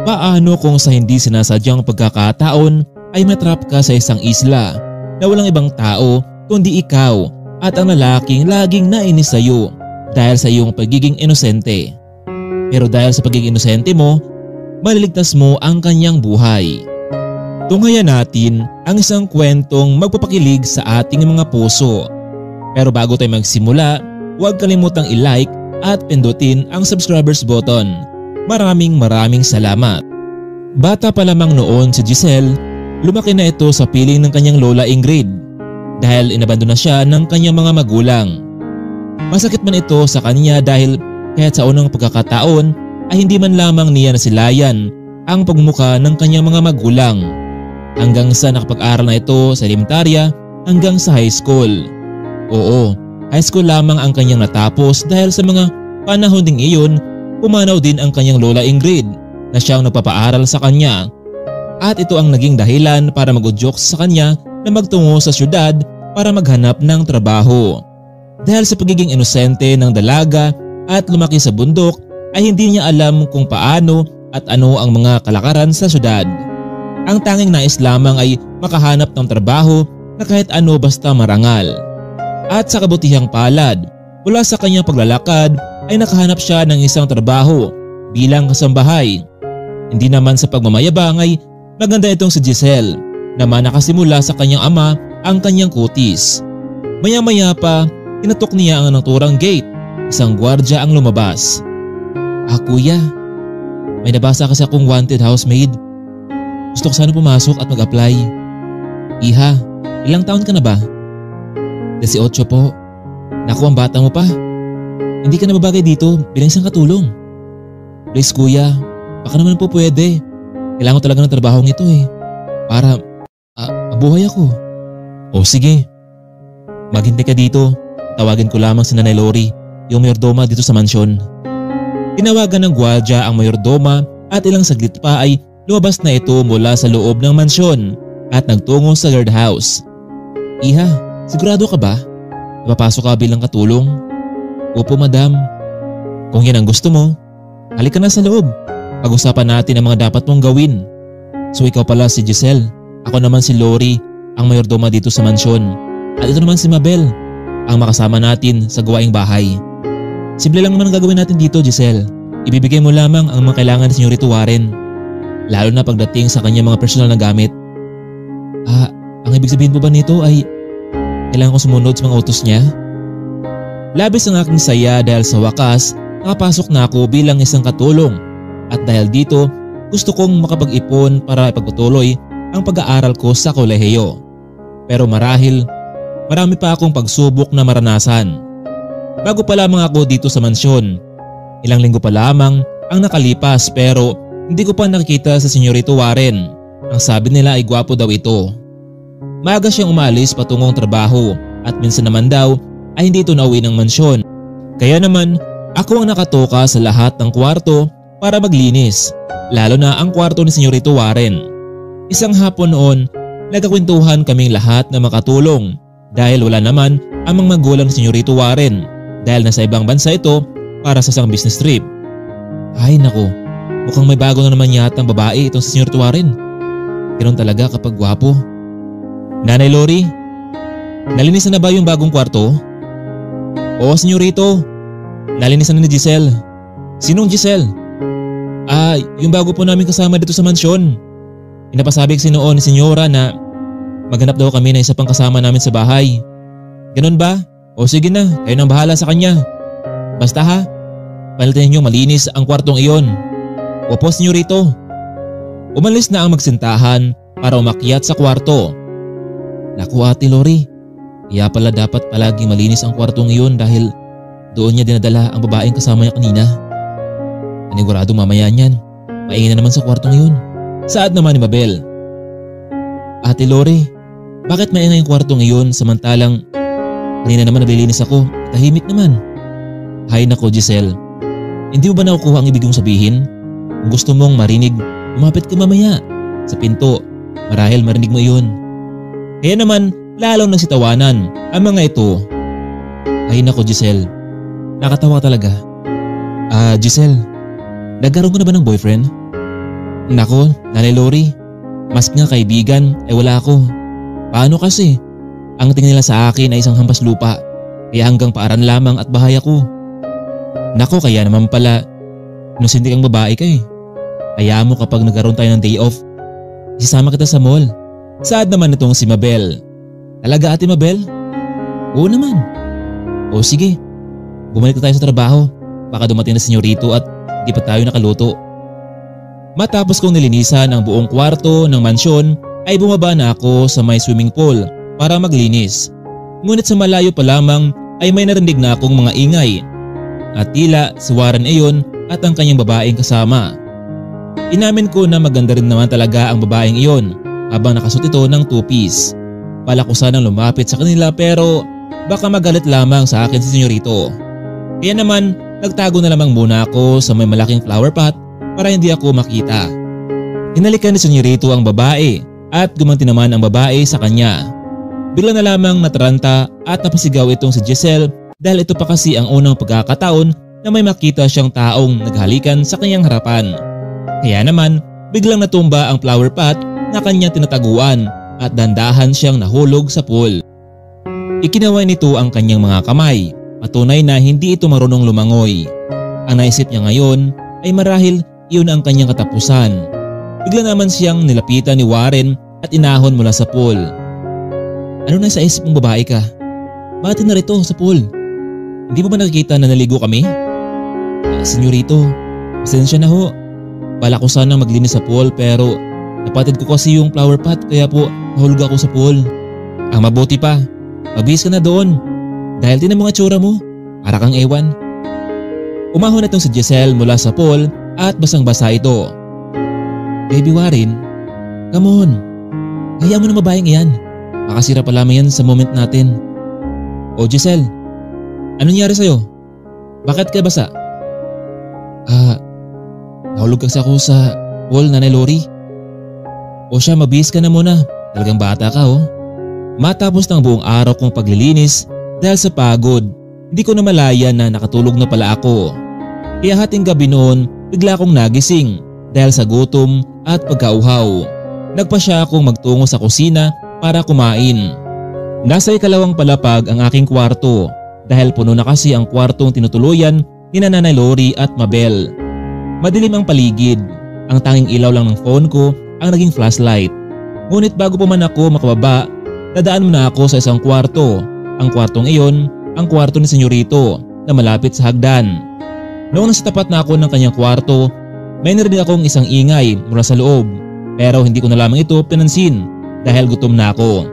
Paano kung sa hindi sinasadyang pagkakataon ay matrap ka sa isang isla na walang ibang tao kundi ikaw at ang lalaking laging nainis sa iyo dahil sa iyong pagiging inosente. Pero dahil sa pagiging inosente mo, maliligtas mo ang kanyang buhay. Tunghayan natin ang isang kwentong magpapakilig sa ating mga puso. Pero bago tayo magsimula, huwag kalimutang i-like at pindutin ang subscribers button. Maraming salamat. Bata pa lamang noon si Giselle, lumaki na ito sa piling ng kanyang lola Ingrid dahil inabandona siya ng kanyang mga magulang. Masakit man ito sa kanya dahil kahit sa unang pagkakataon ay hindi man lamang niya nasilayan ang pagmumuka ng kanyang mga magulang hanggang sa nakapag-aral na ito sa elementarya hanggang sa high school. Oo, high school lamang ang kanyang natapos dahil sa mga panahon ding iyon pumanaw din ang kanyang lola Ingrid na siyang nagpapaaral sa kanya at ito ang naging dahilan para mag-udyok sa kanya na magtungo sa syudad para maghanap ng trabaho. Dahil sa pagiging inosente ng dalaga at lumaki sa bundok ay hindi niya alam kung paano at ano ang mga kalakaran sa syudad. Ang tanging nais lamang ay makahanap ng trabaho na kahit ano basta marangal. At sa kabutihang palad, mula sa kanyang paglalakad ay nakahanap siya ng isang trabaho bilang kasambahay. Hindi naman sa pagmamayabang ay maganda itong si Giselle naman nakasimula sa kanyang ama ang kanyang kutis. Maya-maya pa, tinatok niya ang naturang gate. Isang gwardya ang lumabas. Kuya, may nabasa kasi akong wanted housemaid. Gusto ko sana pumasok at mag-apply. Iha, ilang taon ka na ba? 18 po. Naku, ang bata mo pa. Hindi ka na babagay dito bilang isang katulong. Please kuya, baka naman po pwede. Kailangan ko talaga ng trabahong ito para mabuhay ako. O sige, maghintay ka dito. Tawagin ko lamang si Nanay Lori, yung mayordoma dito sa mansyon. Tinawagan ng gwardiya ang mayordoma at ilang saglit pa ay lumabas na ito mula sa loob ng mansyon at nagtungo sa guardhouse. Iha, sigurado ka ba? Napapasok ka bilang katulong? Opo madam. Kung yan ang gusto mo, halika na sa loob. Pag-usapan natin ang mga dapat mong gawin. So ikaw pala si Giselle. Ako naman si Lori, ang mayordoma dito sa mansyon. At ito naman si Mabel, ang makasama natin sa gawaing bahay. Simple lang naman ang gagawin natin dito, Giselle. Ibibigay mo lamang ang mga kailangan ni Senyorito Warren. Lalo na pagdating sa kanyang mga personal na gamit. Ang ibig sabihin po ba nito ay kailangan ko sumunod sa mga utos niya? Labis ang aking saya dahil sa wakas nakapasok na ako bilang isang katulong at dahil dito gusto kong makapag-ipon para ipagpatuloy ang pag-aaral ko sa kolehiyo. Pero marahil marami pa akong pagsubok na maranasan. Bago pa lamang ako dito sa mansyon, ilang linggo pa lamang ang nakalipas pero hindi ko pa nakikita sa Senyorito Warren. Ang sabi nila ay gwapo daw ito. Maaga siyang umalis patungong trabaho at minsan naman daw ay hindi ito nauwi ng mansyon. Kaya naman ako ang nakatoka sa lahat ng kwarto para maglinis, lalo na ang kwarto ni Senyorito Warren. Isang hapon noon, nagkakwentuhan kaming lahat na makatulong dahil wala naman ang mga magulang ni Senyorito Warren dahil nasa ibang bansa ito para sa isang business trip. Ay nako, mukhang may bago na naman yata ang babae itong si Senyorito Warren. Ganoon talaga kapag gwapo. Nanay Lori, nalinis na ba yung bagong kwarto? Oo, Senyorito. Nalinisan na ni Giselle. Sinong Giselle? Yung bago po namin kasama dito sa mansyon. Pinapasabi kasi noon ni Senyora na maghanap daw kami na isa pang kasama namin sa bahay. Ganun ba? O sige na, kayo nang bahala sa kanya. Basta ha, palitin niyo malinis ang kwartong iyon. Opo, Senyorito. Umalis na ang magsintahan para umakyat sa kwarto. Naku Ate Lori, kaya pala dapat palagi malinis ang kwartong iyon dahil doon niya dinadala ang babaeng kasama niya kanina. Panigurado mamaya niyan, maingay na naman sa kwartong iyon. Saad naman ni Mabel. Ate Lori, bakit maingay ang kwartong iyon samantalang kanina naman naglilinis ako, tahimik naman. Hay nako Giselle, hindi mo ba nakukuha ang ibig kong sabihin? Kung gusto mong marinig, lumapit ka mamaya sa pinto, marahil marinig mo iyon. Kaya naman lalong nagsitawanan ang mga ito. Ay nako Giselle, nakatawa talaga. Giselle, nagkaroon ka na ba ng boyfriend? Nako, Nanay Lori, mas nga kaibigan ay wala ako. Paano kasi? Ang tingin nila sa akin ay isang hampas lupa, kaya hanggang paaran lamang at bahay ako. Nako, kaya naman pala, inusinti kang babae ka eh. Kaya mo kapag nagkaroon tayo ng day off, isasama kita sa mall. Saad naman itong si Mabel. Talaga Ate Mabel? Oo naman. O sige, bumalik na tayo sa trabaho. Baka dumating na si Senyorito at di pa tayo nakaluto. Matapos kong nilinisan ang buong kwarto ng mansyon ay bumaba na ako sa may swimming pool para maglinis. Ngunit sa malayo pa lamang ay may narinig na akong mga ingay. At tila si Warren iyon at ang kanyang babaeng kasama. Inamin ko na maganda rin naman talaga ang babaeng iyon habang nakasuot ito ng two-piece. Bala ko sanang lumapit sa kanila pero baka magalit lamang sa akin si Senyorito. Kaya naman nagtago na lamang muna ako sa may malaking flower pot para hindi ako makita. Hinalikan ni Senyorito ang babae at gumanti naman ang babae sa kanya. Bigla na lamang nataranta at napasigaw itong si Giselle dahil ito pa kasi ang unang pagkakataon na may makita siyang taong naghalikan sa kanyang harapan. Kaya naman biglang natumba ang flower pot na kanyang tinataguan at dandahan siyang nahulog sa pool. Ikinaway nito ang kanyang mga kamay, patunay na hindi ito marunong lumangoy. Ang naisip niya ngayon ay marahil iyon ang kanyang katapusan. Bigla naman siyang nilapitan ni Warren at inahon mula sa pool. Ano na sa isip mong babae ka? Bakit narito sa pool? Hindi mo ba nakikita na naligo kami? Senyorito, pasensya na ho. Bala ko sana maglinis sa pool pero napatid ko kasi yung flower pot kaya po nahulog ako sa pool. Ang mabuti pa, mabihis ka na doon dahil tinan mo nga tsura mo, para kang ewan. Umahon na itong si Giselle mula sa pool at basang-basa ito. Baby Warren, come on. Hayaan mo na babaeng iyan. Makasira pa lamang yan sa moment natin. O Giselle, ano nangyari sa'yo? Bakit ka basa? Nahulog kasi ako sa pool, Nanay Lori. O siya, mabihis ka na muna. Talagang bata ka oh. Matapos ng buong araw kong paglilinis dahil sa pagod, hindi ko na malaya na nakatulog na pala ako. Kaya hating gabi noon, bigla akong nagising dahil sa gutom at pagkauhaw. Nagpa siya akong magtungo sa kusina para kumain. Nasa ikalawang palapag ang aking kwarto dahil puno na kasi ang kwartong tinutuluyan ni Nanay Lori at Mabel. Madilim ang paligid, ang tanging ilaw lang ng phone ko ang naging flashlight. Ngunit bago pa man ako makababa, dadaan muna ako sa isang kwarto. Ang kwartong iyon, ang kwarto ni Senyorito na malapit sa hagdan. Noong nasa tapat na ako ng kanyang kwarto, may narinig akong isang ingay mula sa loob pero hindi ko na lamang ito pinansin dahil gutom na ako.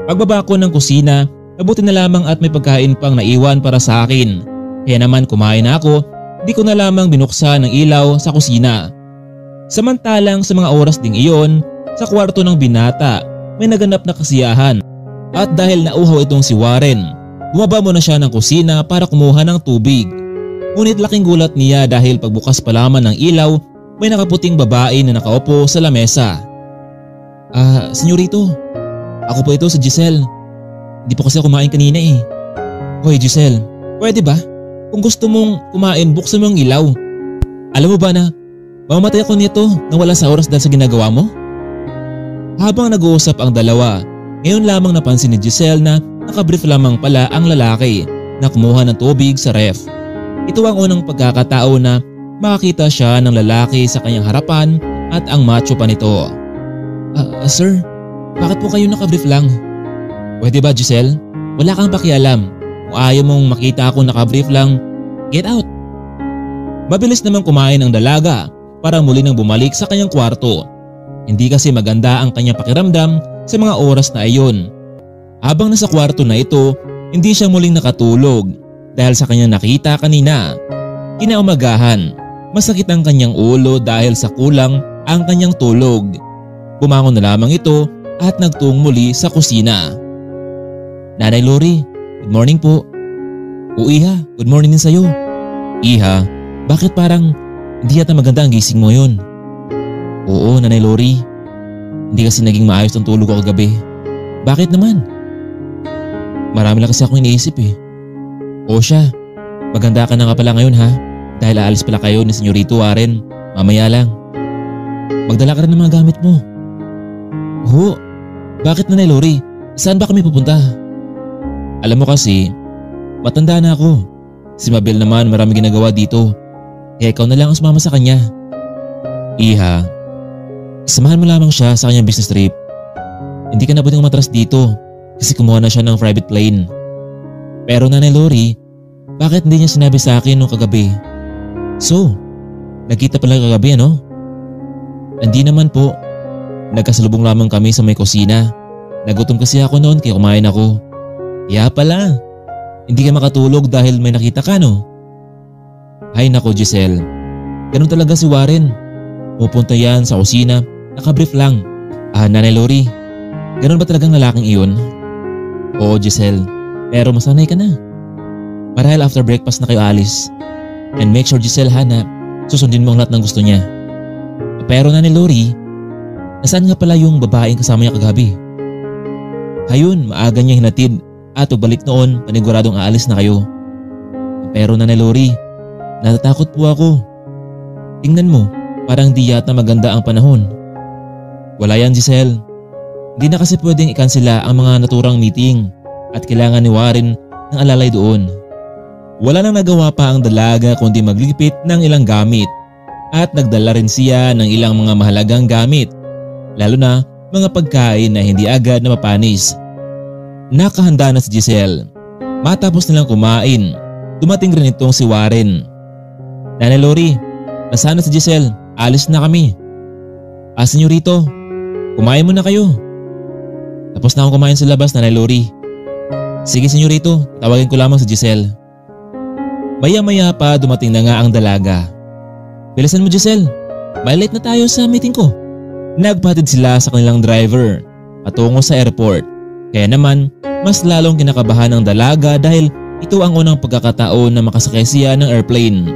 Pagbaba ko ng kusina, mabuti na lamang at may pagkain pang naiwan para sa akin. Kaya naman kumain na ako. Di ko na lamang binuksan ng ilaw sa kusina. Samantalang sa mga oras ding iyon, sa kwarto ng binata, may naganap na kasiyahan. At dahil nauhaw itong si Warren, bumaba muna siya ng kusina para kumuha ng tubig. Ngunit laking gulat niya dahil pagbukas pa lamang ng ilaw, may nakaputing babae na nakaupo sa lamesa. Senyorito, ako po ito si Giselle. Hindi po kasi kumain kanina eh. Hoy Giselle, pwede ba? Kung gusto mong kumain, buksan mo ang ilaw. Alam mo ba na mamamatay ako nito nang wala sa oras dahil sa ginagawa mo? Habang nag-uusap ang dalawa, ngayon lamang napansin ni Giselle na nakabrief lamang pala ang lalaki na kumuha ng tubig sa ref. Ito ang unang pagkakataon na makakita siya ng lalaki sa kanyang harapan at ang macho pa nito. Sir, bakit po kayo nakabrief lang? Pwede ba Giselle? Wala kang pakialam. Kung ayaw mong makita ako nakabrief lang, get out. Mabilis namang kumain ang dalaga para muli nang bumalik sa kanyang kwarto. Hindi kasi maganda ang kanyang pakiramdam sa mga oras na iyon. Habang nasa kwarto na ito, hindi siya muling nakatulog dahil sa kanyang nakita kanina. Kinaumagahan, masakit ang kanyang ulo dahil sa kulang ang kanyang tulog. Bumangon na lamang ito at nagtungo muli sa kusina. Nanay Lori, good morning po. O Iha, good morning din sa'yo. Iha, bakit parang hindi yata maganda ang gising mo yun? Oo, Nanay Lori. Hindi kasi naging maayos ang tulog ko kagabi. Bakit naman? Marami lang kasi akong iniisip eh. O siya, maganda ka na nga pala ngayon ha. Dahil aalis pala kayo ni Senyorito Warren. Mamaya lang. Magdala ka rin ng mga gamit mo. Ho, bakit Nanay Lori? Saan ba kami pupunta? Alam mo kasi, matanda na ako. Si Mabel naman marami ginagawa dito. Kaya ikaw na lang ang sumama sa kanya. Iha, samahan mo lamang siya sa kanyang business trip. Hindi ka na pwedeng matras dito kasi kumuha na siya ng private plane. Pero Nanay Lori, bakit hindi niya sinabi sa akin nung kagabi? So, nagkita pala kagabi ano? Hindi naman po. Nagkasalubong lamang kami sa may kusina. Nagutom kasi ako noon kaya kumain ako. Kaya pala, hindi ka makatulog dahil may nakita ka no? Hay nako Giselle, ganun talaga si Warren. Pupunta yan sa kusina, nakabrief lang. Nanay Lori, ganun ba talagang lalaking iyon? Oo Giselle, pero masanay ka na. Marahil after breakfast na kayo alis. And make sure Giselle ha na susundin mo ang lahat ng gusto niya. Pero Nanay Lori, nasaan nga pala yung babaeng kasama niya kagabi? Hayun, maaga niya hinatid at pagbalik noon paniguradong aalis na kayo. Pero Nanay Lori, natatakot po ako. Tingnan mo, parang di yata maganda ang panahon. Wala yan Giselle. Hindi na kasi pwedeng ikansela ang mga naturang meeting at kailangan ni Warren ng alalay doon. Wala nang nagawa pa ang dalaga kundi magligpit ng ilang gamit at nagdala rin siya ng ilang mga mahalagang gamit, lalo na mga pagkain na hindi agad na mapanis. Nakahanda na si Giselle. Matapos nilang kumain, dumating rin itong si Warren. Nanay Lori, nasaan na si Giselle? Alis na kami. Senyorito, kumain muna kayo. Tapos na akong kumain sa labas Nanay Lori. Sige senyorito, tawagin ko lamang si Giselle. Maya-maya pa dumating na nga ang dalaga. Bilisan mo Giselle, may late na tayo sa meeting ko. Nagpatid sila sa kanilang driver patungo sa airport. Kaya naman, mas lalong kinakabahan ng dalaga dahil ito ang unang pagkakataon na makasakay siya ng airplane.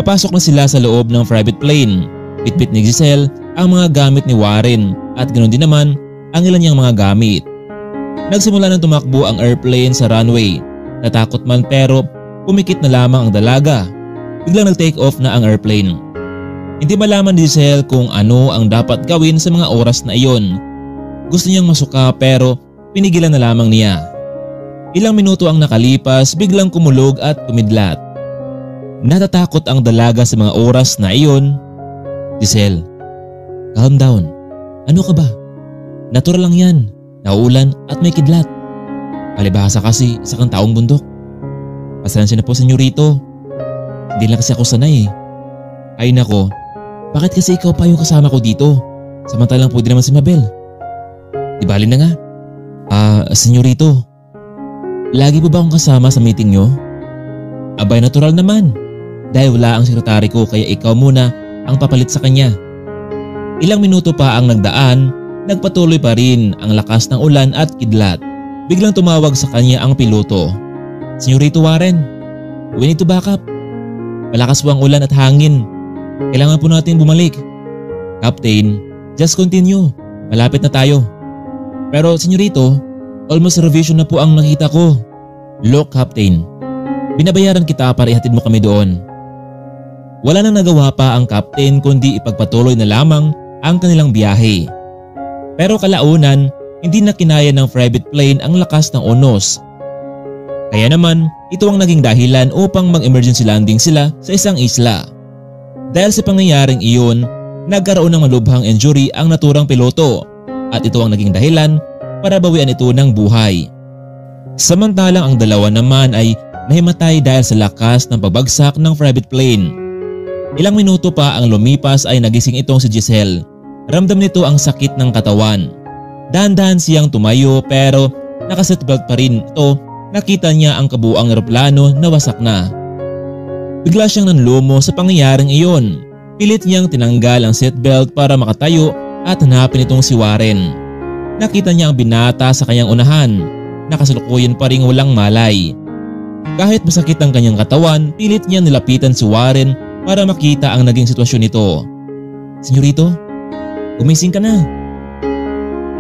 Papasok na sila sa loob ng private plane. Bitbit ni Giselle ang mga gamit ni Warren at ganoon din naman ang ilan niyang mga gamit. Nagsimula ng tumakbo ang airplane sa runway. Natakot man pero pumikit na lamang ang dalaga. Biglang nag-take off na ang airplane. Hindi malaman ni Giselle kung ano ang dapat gawin sa mga oras na iyon. Gusto niyang masuka pero pinigilan na lamang niya. Ilang minuto ang nakalipas, biglang kumulog at kumidlat. Natatakot ang dalaga sa mga oras na iyon. Giselle, calm down. Ano ka ba? Natural lang yan. Nauulan at may kidlat. Palibhasa kasi sa kang taong bundok. Pasensya na po senyorito. Hindi lang kasi ako sanay eh. Ay nako, bakit kasi ikaw pa yung kasama ko dito? Samantalang pwede naman si Mabel. Di bali na nga. Senyorito, lagi po ba akong kasama sa meeting nyo? Abay natural naman. Dahil wala ang sekretary ko kaya ikaw muna ang papalit sa kanya. Ilang minuto pa ang nagdaan, nagpatuloy pa rin ang lakas ng ulan at kidlat. Biglang tumawag sa kanya ang piloto. Senyorito Warren, we need to back up. Malakas po ang ulan at hangin. Kailangan po natin bumalik. Captain, just continue. Malapit na tayo. Pero senyorito, almost reservation na po ang nakita ko. Look Captain, binabayaran kita para ihatid mo kami doon. Wala nang nagawa pa ang captain kundi ipagpatuloy na lamang ang kanilang biyahe. Pero kalaunan, hindi na kinaya ng private plane ang lakas ng unos. Kaya naman, ito ang naging dahilan upang mag-emergency landing sila sa isang isla. Dahil sa pangyayaring iyon, nagkaroon ng malubhang injury ang naturang piloto at ito ang naging dahilan para bawian ito ng buhay. Samantalang ang dalawa naman ay nahimatay dahil sa lakas ng pagbagsak ng private plane. Ilang minuto pa ang lumipas ay nagising itong si Giselle. Ramdam nito ang sakit ng katawan. Dahan-dahan siyang tumayo pero nakaseatbelt pa rin ito. Nakita niya ang kabuang eroplano na wasak na. Bigla siyang nanlumo sa pangyayaring iyon. Pilit niyang tinanggal ang seatbelt para makatayo at hanapin itong si Warren. Nakita niya ang binata sa kanyang unahan. Nakasalukuyan pa ring walang malay. Kahit masakit ang kanyang katawan, pilit niyang nilapitan si Warren para makita ang naging sitwasyon nito. Senyorito, gumising ka na.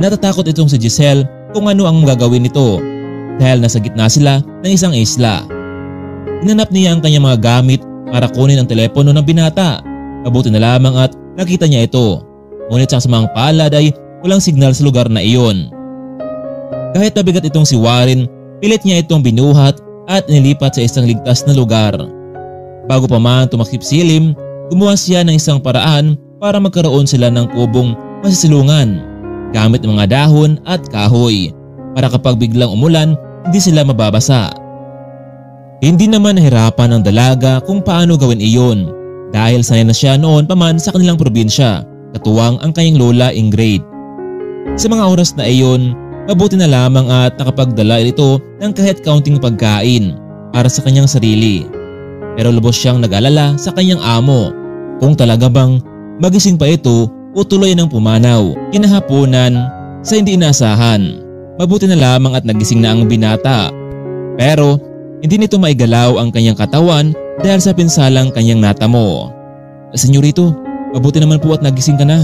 Natatakot itong si Giselle kung ano ang gagawin nito. dahil nasa gitna sila ng isang isla. Hinanap niya ang kanyang mga gamit para kunin ang telepono ng binata. Mabuti na lamang at nakita niya ito. Ngunit sa kasamang palad ay walang signal sa lugar na iyon. Kahit mabigat itong si Warren, pilit niya itong binuhat at nilipat sa isang ligtas na lugar. Bago pa man tumakhip silim, gumawa siya ng isang paraan para magkaroon sila ng kubong masisilungan gamit ng mga dahon at kahoy para kapag biglang umulan, hindi sila mababasa. Hindi naman nahirapan ang dalaga kung paano gawin iyon dahil sanay na siya noon pa man sa kanilang probinsya, katuwang ang kanyang lola Ingrid. Sa mga oras na iyon, mabuti na lamang at nakapagdala ito ng kahit kaunting pagkain para sa kanyang sarili. Pero lubos siyang nag-alala sa kanyang amo kung talaga bang magising pa ito o tuloy ng pumanaw kinahaponan sa hindi inaasahan. Mabuti na lamang at nagising na ang binata. Pero hindi nito maigalaw ang kanyang katawan dahil sa pinsalang kanyang natamo. Senyorito, mabuti naman po at nagising ka na.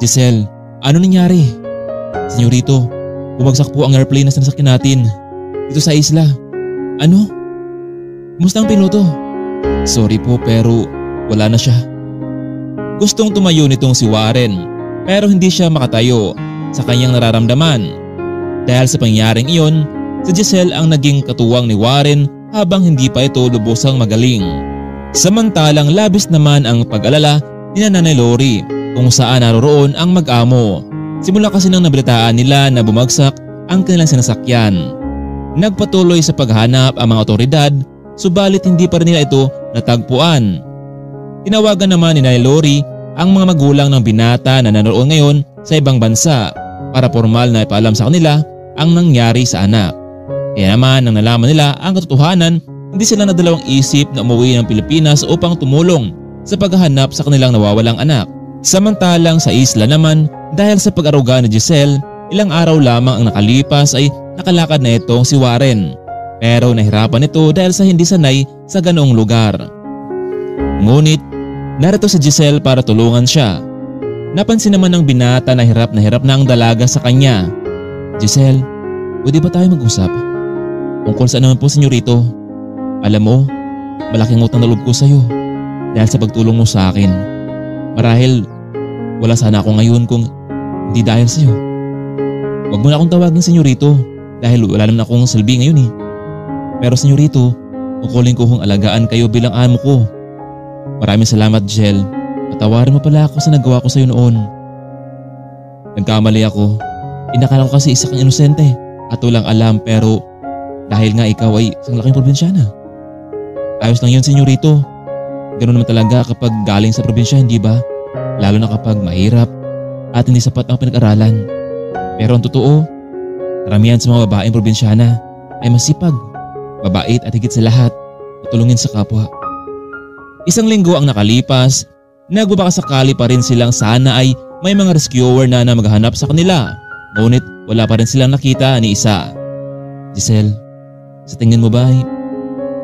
Giselle, ano nangyari? Senyorito, bumagsak po ang airplane na sinasakyan natin dito sa isla. Ano? Kumusta ang piloto? Sorry po pero wala na siya. Gustong tumayo nitong si Warren pero hindi siya makatayo sa kanyang nararamdaman. Dahil sa pangyayaring iyon, si Giselle ang naging katuwang ni Warren habang hindi pa ito lubosang magaling. Samantalang labis naman ang pag-alala ni Nanay Lori kung saan naroroon ang mag-amo. Simula kasi nang nabalitaan nila na bumagsak ang kanilang sinasakyan. Nagpatuloy sa paghanap ang mga otoridad subalit hindi pa rin nila ito natagpuan. Tinawagan naman ni Nanay Lori ang mga magulang ng binata na naroon ngayon sa ibang bansa para formal na ipaalam sa kanila ang nangyari sa anak. Kaya naman nang nalaman nila ang katotohanan, hindi sila nadalawang isip na umuwi ng Pilipinas upang tumulong sa paghahanap sa kanilang nawawalang anak. Samantalang sa isla naman, dahil sa pag-aruga ni Giselle, ilang araw lamang ang nakalipas ay nakalakad na itong si Warren. Pero nahirapan ito dahil sa hindi sanay sa ganoong lugar. Ngunit narito si Giselle para tulungan siya. Napansin naman ng binata na hirap na ang dalaga sa kanya. Giselle, pwede ba tayo mag-usap? Tungkol saan naman po, senyorito? Alam mo, malaking utang na loob ko sa iyo dahil sa pagtulong mo sa akin. Marahil wala sana ako ngayon kung hindi dahil sa iyo. Huwag mo na akong tawagin senyorito dahil wala naman akong silbi ngayon eh. Pero senyorito, kukuling ko kung alagaan kayo bilang amo ko. Maraming salamat, Giselle. Patawarin mo pala ako sa nagawa ko sa iyo noon. Nagkamali ako. Inakala ko kasi isa kang inosente at walang alam pero dahil nga ikaw ay isang laking probinsyana. Ayos lang yun, senyorito. Ganun naman talaga kapag galing sa probinsya, hindi ba? Lalo na kapag mahirap at hindi sapat ang pinag-aralan. Pero ang totoo, karamihan sa mga babaeng probinsyana ay masipag, mabait at higit sa lahat, matulungin sa kapwa. Isang linggo ang nakalipas, nagbabakasakali pa rin silang sana ay may mga rescuer na maghahanap sa kanila. Ngunit wala pa rin silang nakita ni isa. Giselle, sa tingin mo ba ay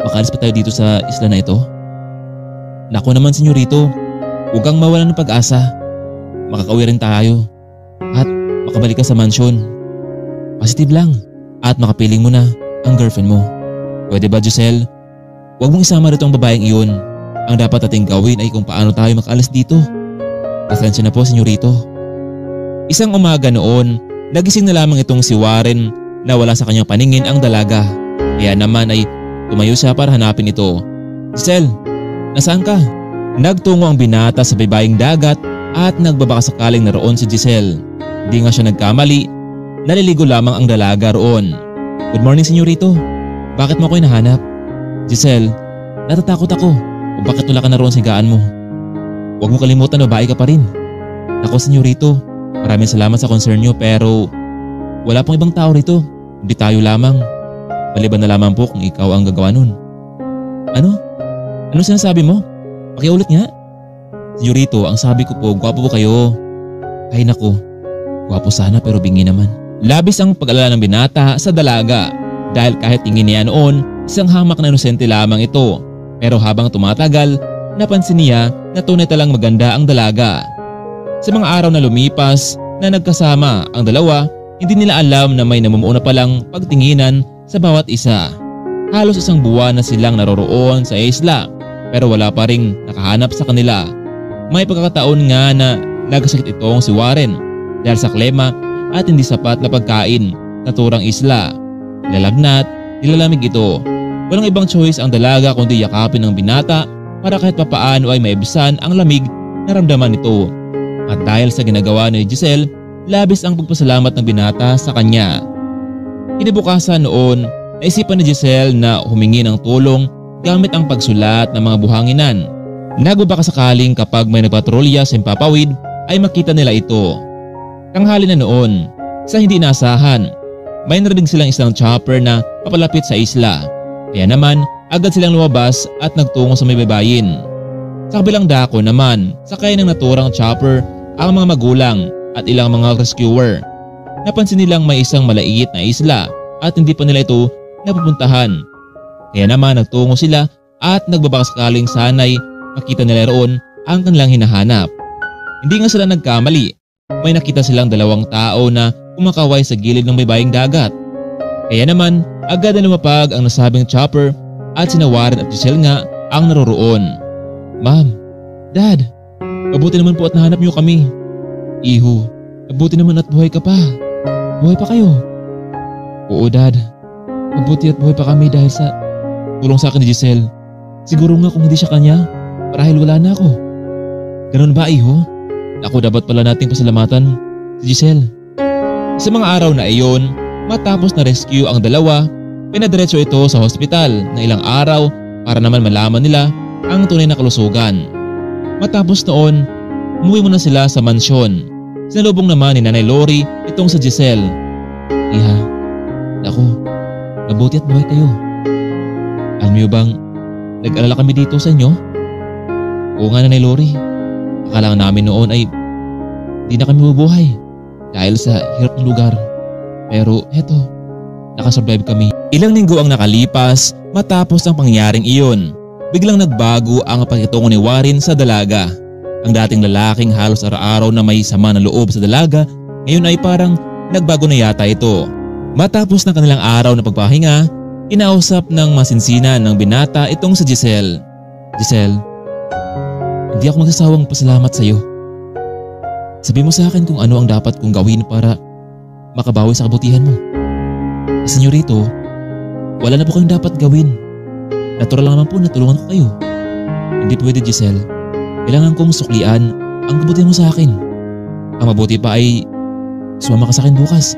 makaalis pa tayo dito sa isla na ito? Naku naman, senyorito, huwag kang mawalan ng pag-asa. Makakauwi rin tayo at makabalik ka sa mansyon. Positive lang at makapiling mo na ang girlfriend mo. Pwede ba, Giselle? Huwag mong isama rito ang babaeng iyon. Ang dapat nating gawin ay kung paano tayo makaalis dito. Pasensya na po, senyorito. Isang umaga noon, nagising na lamang itong si Warren na wala sa kanyang paningin ang dalaga. Kaya naman ay tumayo siya para hanapin ito. Giselle, nasaan ka? Nagtungo ang binata sa baybaying dagat at nagbabakasakaling naroon si Giselle. Hindi nga siya nagkamali, naliligo lamang ang dalaga roon. Good morning, senyorito. Bakit mo ako hinahanap? Giselle, natatakot ako kung bakit wala ka na roon sa higaan mo. Huwag mo kalimutan na babae ka pa rin. Ako, senyorito, maraming salamat sa concern nyo pero wala pong ibang tao rito. Hindi tayo lamang. Maliban na lamang po kung ikaw ang gagawa nun. Ano? Ano sinasabi mo? Pakiulit nga. Senyorito, ang sabi ko po, gwapo po kayo. Ay naku, gwapo sana pero bingi naman. Labis ang pag-alala ng binata sa dalaga dahil kahit tingin niya noon, isang hamak na inosente lamang ito. Pero habang tumatagal, napansin niya na tunay talang maganda ang dalaga. Sa mga araw na lumipas na nagkasama ang dalawa, hindi nila alam na may namumuo na palang pagtinginan sa bawat isa. Halos isang buwan na silang naroroon sa isla pero wala pa ring nakahanap sa kanila. May pagkakataon nga na nagkasakit itong si Warren dahil sa klema at hindi sapat na pagkain sa naturang isla. Nilalagnat, nilalamig ito. Walang ibang choice ang dalaga kundi yakapin ng binata para kahit papaano ay maibsan ang lamig na ramdaman nito. At dahil sa ginagawa ni Giselle, labis ang pagpasalamat ng binata sa kanya. Kinabukasan noon, naisipan ni Giselle na humingi ng tulong gamit ang pagsulat ng mga buhanginan. Nagbabaka sakaling kapag may nagpatrolya sa Himpapawid ay makita nila ito. Tanghali na noon, sa hindi inaasahan, may narinig silang isang chopper na papalapit sa isla. Kaya naman, agad silang lumabas at nagtungo sa may baybayin. Sa kabilang dako naman, sakay ng naturang chopper ang mga magulang at ilang mga rescuer. Napansin nilang may isang malaiit na isla at hindi pa nila ito napupuntahan. Kaya naman nagtungo sila at nagbabakasakaling sanay makita nila roon ang kanilang hinahanap. Hindi nga sila nagkamali. May nakita silang dalawang tao na kumakaway sa gilid ng baybaying dagat. Kaya naman agad na lumapag ang nasabing chopper at sina Warren at Giselle nga ang naroroon. Ma'am, Dad, mabuti naman po at nahanap niyo kami. Iho, mabuti naman at buhay ka pa. Buhay pa kayo? Oo Dad, mabuti at buhay pa kami dahil sa tulong sa akin ni Giselle. Siguro nga kung hindi siya kanya, marahil wala na ako. Ganun ba Iho? Ako dapat pala nating pasalamatan si Giselle. Sa mga araw na iyon, matapos na rescue ang dalawa, pinadiretso ito sa hospital na ilang araw para naman malaman nila ang tunay na kalusugan. Matapos noon, umuwi muna sila sa mansyon. Sinalubong naman ni Nanay Lori itong sa Giselle. Iha, naku, mabuti at buhay kayo. Alam niyo bang nag-alala kami dito sa inyo? Oo nga Nanay Lori, akala namin noon ay di na kami mabubuhay dahil sa hirap ng lugar. Pero eto, nakasurvive kami. Ilang linggo ang nakalipas matapos ang pangyayaring iyon. Biglang nagbago ang pakitungo ni Warren sa dalaga. Ang dating lalaking halos araw-araw na may sama na loob sa dalaga, ngayon ay parang nagbago na yata ito. Matapos ng kanilang araw na pagpahinga, kinausap ng masinsinan ng binata itong si Giselle. Giselle, hindi ako magsasawang pasalamat sa iyo. Sabi mo sa akin kung ano ang dapat kong gawin para makabawi sa kabutihan mo. Senyorito, wala na po kayong dapat gawin. Natural lang naman po na tulungan ko kayo. Hindi pwede Giselle. Kailangan kong suklian ang kabutihan mo sa akin. Ang mabuti pa ay sumama ka sa akin bukas.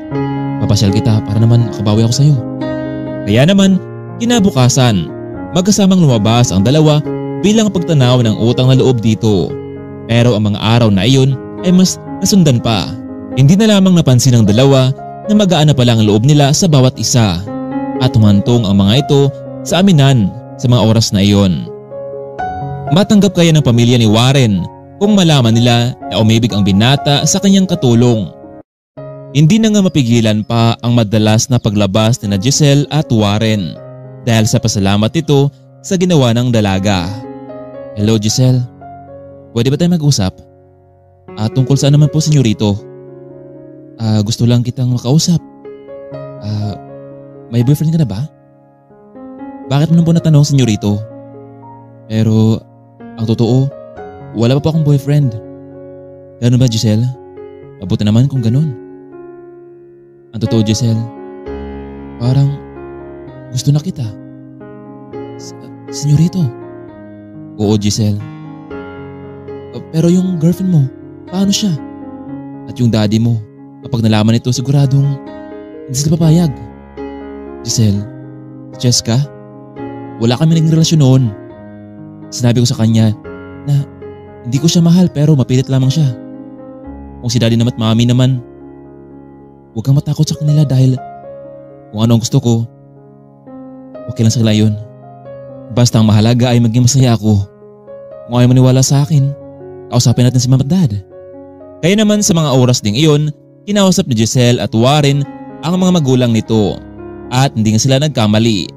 Papasyal kita para naman makabawi ako sa iyo. Kaya naman, kinabukasan, magkasamang lumabas ang dalawa bilang pagtanaw ng utang na loob dito. Pero ang mga araw na iyon ay mas nasundan pa. Hindi na lamang napansin ng dalawa na magaan na pala ang loob nila sa bawat isa. At humantong ang mga ito sa aminan sa mga oras na iyon. Matanggap kaya ng pamilya ni Warren kung malaman nila na umibig ang binata sa kanyang katulong. Hindi na nga mapigilan pa ang madalas na paglabas ni Giselle at Warren dahil sa pasalamat nito sa ginawa ng dalaga. Hello Giselle, pwede ba tayo mag-usap? Tungkol saan naman po senyorito? Gusto lang kitang makausap. May boyfriend ka na ba? Bakit mo naman po natanong senyorito? Pero ang totoo, wala pa po akong boyfriend. Ganun ba Giselle? Mabuti naman kung ganun. Ang totoo Giselle, parang gusto na kita. Senyorito. Oo Giselle. Pero yung girlfriend mo, paano siya? At yung daddy mo, kapag nalaman ito siguradong hindi sila papayag. Giselle, Cheska, wala kami naging relasyon noon. Sinabi ko sa kanya na hindi ko siya mahal pero mapilit lamang siya. Kung si daddy naman at mami naman, huwag kang matakot sa kanila dahil kung ano ang gusto ko, okay lang sa kanila yun. Basta ang mahalaga ay maging masaya ako. Kung ayaw maniwala sa akin, kausapin natin si mama at dad. Kaya naman sa mga oras ding iyon, kinausap ni Giselle at Warren ang mga magulang nito at hindi nga sila nagkamali.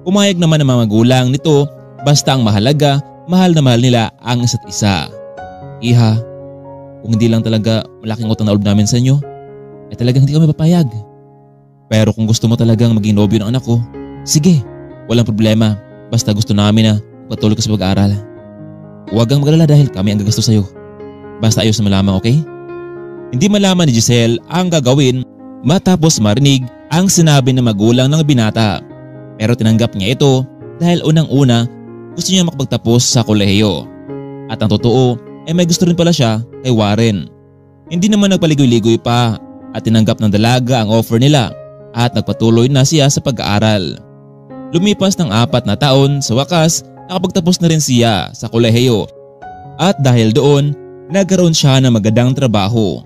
Pumayag naman ang mga magulang nito basta ang mahalaga, mahal na mahal nila ang isa't isa. Iha, kung hindi lang talaga malaking utang na loob namin sa inyo, ay talagang hindi kami papayag. Pero kung gusto mo talagang maging nobyo ng anak ko, sige, walang problema. Basta gusto namin na patuloy ka sa pag-aaral. Huwag kang magalala dahil kami ang gagasto sa'yo. Basta ayos na lamang, okay? Hindi malaman ni Giselle ang gagawin matapos marinig ang sinabi ng magulang ng binata. Pero tinanggap niya ito dahil unang-una gusto niya makapagtapos sa kolehiyo. At ang totoo ay may gusto rin pala siya kay Warren. Hindi naman nagpaligoy-ligoy pa at tinanggap ng dalaga ang offer nila at nagpatuloy na siya sa pag-aaral. Lumipas ng 4 na taon, sa wakas nakapagtapos na rin siya sa kolehiyo. At dahil doon, nagkaroon siya ng magandang trabaho.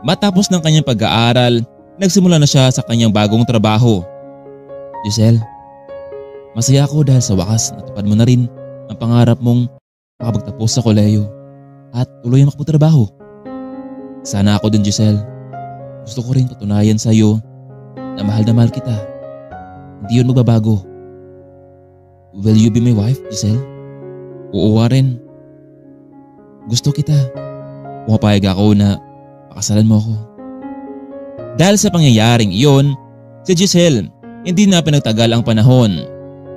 Matapos ng kanyang pag-aaral, nagsimula na siya sa kanyang bagong trabaho. Giselle, masaya ako dahil sa wakas natupad mo na rin ang pangarap mong makapagtapos sa kolehiyo at tuloy na makapagtrabaho. Sana ako din, Giselle. Gusto ko rin patunayan sa iyo na mahal kita. Hindi yun magbabago. Will you be my wife, Giselle? Oo, Warren. Gusto kita. Pumapayag ako na pakasalan mo ako. Dahil sa pangyayaring iyon, si Giselle hindi na pinagtagal ang panahon.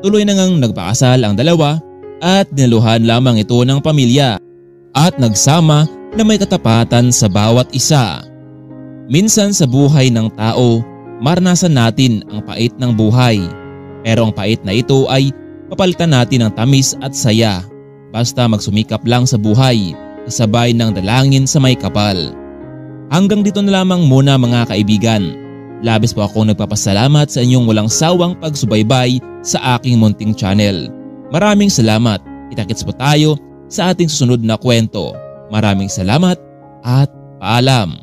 Tuloy na ngang nagpakasal ang dalawa at dinaluhan lamang ito ng pamilya at nagsama na may katapatan sa bawat isa. Minsan sa buhay ng tao, maranasan natin ang pait ng buhay. Pero ang pait na ito ay papalitan natin ng tamis at saya. Basta magsumikap lang sa buhay, kasabay ng dalangin sa may kapal. Hanggang dito na lamang muna mga kaibigan. Labis po akong nagpapasalamat sa inyong walang sawang pagsubaybay sa aking munting channel. Maraming salamat. Kita-kits po tayo sa ating susunod na kwento. Maraming salamat at paalam.